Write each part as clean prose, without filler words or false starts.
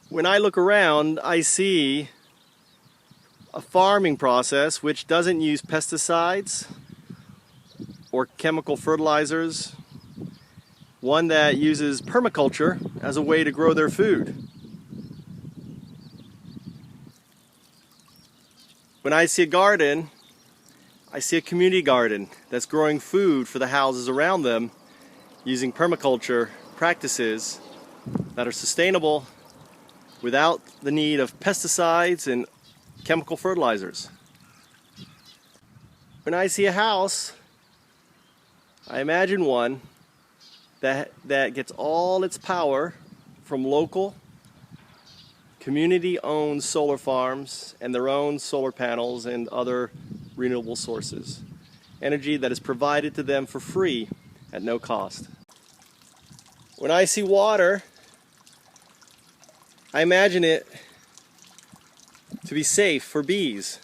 When I look around, I see a farming process which doesn't use pesticides or chemical fertilizers, one that uses permaculture as a way to grow their food. When I see a garden, I see a community garden that's growing food for the houses around them using permaculture practices that are sustainable without the need of pesticides and chemical fertilizers. When I see a house, I imagine one that gets all its power from local, community-owned solar farms and their own solar panels and other renewable sources. Energy that is provided to them for free at no cost. When I see water, I imagine it to be safe for bees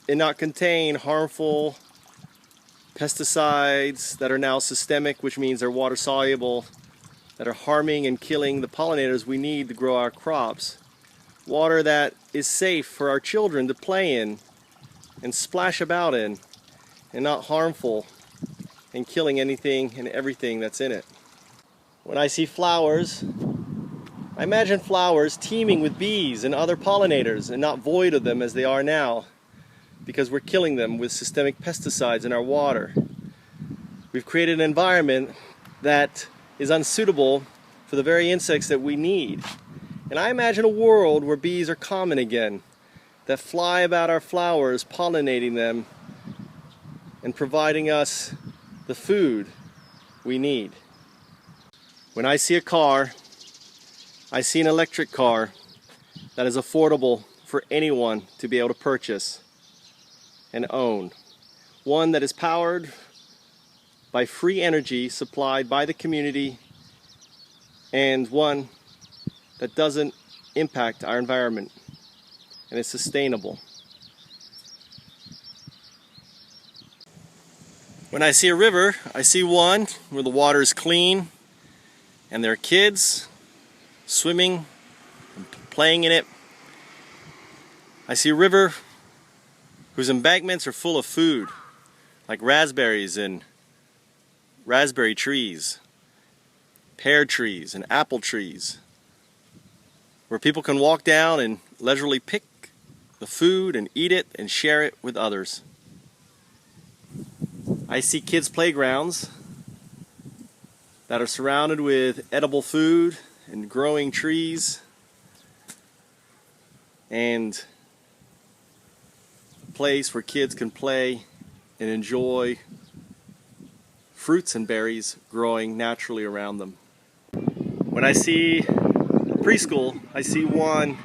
and not contain harmful pesticides that are now systemic, which means they're water soluble, that are harming and killing the pollinators we need to grow our crops. Water that is safe for our children to play in and splash about in, and not harmful and killing anything and everything that's in it. When I see flowers, I imagine flowers teeming with bees and other pollinators and not void of them as they are now, because we're killing them with systemic pesticides in our water. We've created an environment that is unsuitable for the very insects that we need. And I imagine a world where bees are common again, that fly about our flowers, pollinating them and providing us the food we need. When I see a car, I see an electric car that is affordable for anyone to be able to purchase and own. One that is powered by free energy supplied by the community, and one that doesn't impact our environment and is sustainable. When I see a river, I see one where the water is clean and there are kids swimming and playing in it. I see a river whose embankments are full of food, like raspberries and raspberry trees, pear trees and apple trees, where people can walk down and leisurely pick the food and eat it and share it with others. I see kids' playgrounds that are surrounded with edible food and growing trees and a place where kids can play and enjoy fruits and berries growing naturally around them. When I see a preschool, I see one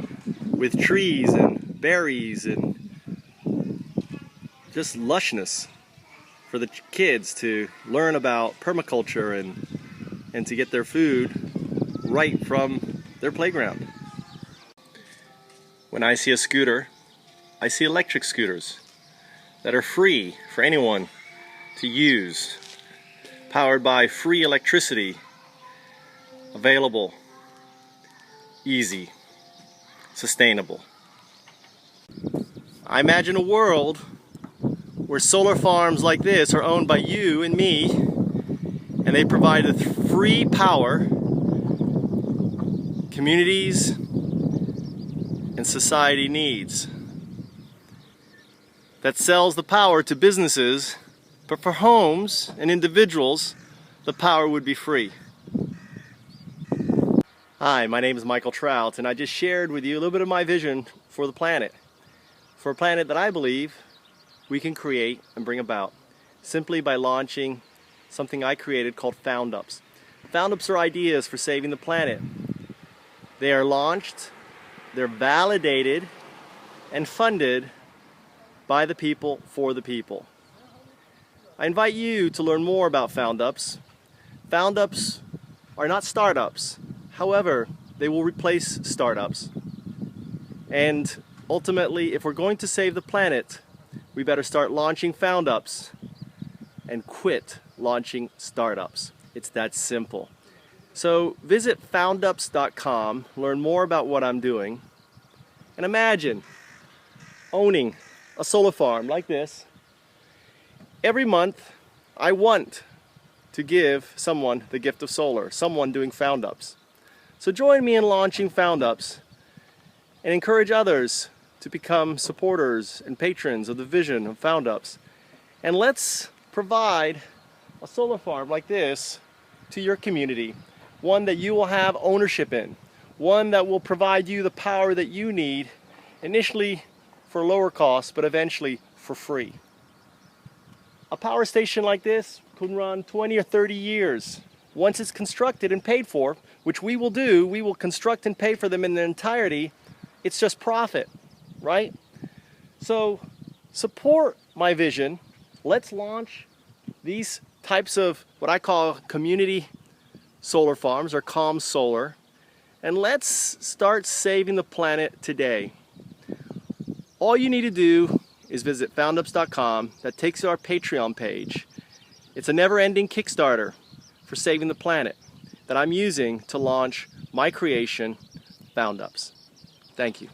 with trees and berries and just lushness for the kids to learn about permaculture and to get their food right from their playground. When I see a scooter, I see electric scooters that are free for anyone to use, powered by free electricity, available, easy, sustainable. I imagine a world where solar farms like this are owned by you and me, and they provide the free power communities and society needs. That sells the power to businesses, but for homes and individuals, the power would be free. Hi, my name is Michael Trout, and I just shared with you a little bit of my vision for the planet. For a planet that I believe we can create and bring about simply by launching something I created called Foundups. Foundups are ideas for saving the planet. They are launched, they're validated, and funded by the people for the people. I invite you to learn more about Foundups. Foundups are not startups. However, they will replace startups. And ultimately, if we're going to save the planet, we better start launching Foundups and quit launching startups. It's that simple. So visit Foundups.com, learn more about what I'm doing, and imagine owning a solar farm like this. Every month, I want to give someone the gift of solar, someone doing Foundups. So join me in launching Foundups and encourage others to become supporters and patrons of the vision of Foundups. And let's provide a solar farm like this to your community, one that you will have ownership in, one that will provide you the power that you need, initially for lower cost, but eventually for free. A power station like this could run 20 or 30 years. Once it's constructed and paid for, which we will do, we will construct and pay for them in their entirety, it's just profit, right? So support my vision. Let's launch these types of what I call community solar farms, or calm solar, and let's start saving the planet today. All you need to do is visit Foundups.com. That takes you to our Patreon page. It's a never-ending Kickstarter for saving the planet that I'm using to launch my creation, Foundups. Thank you.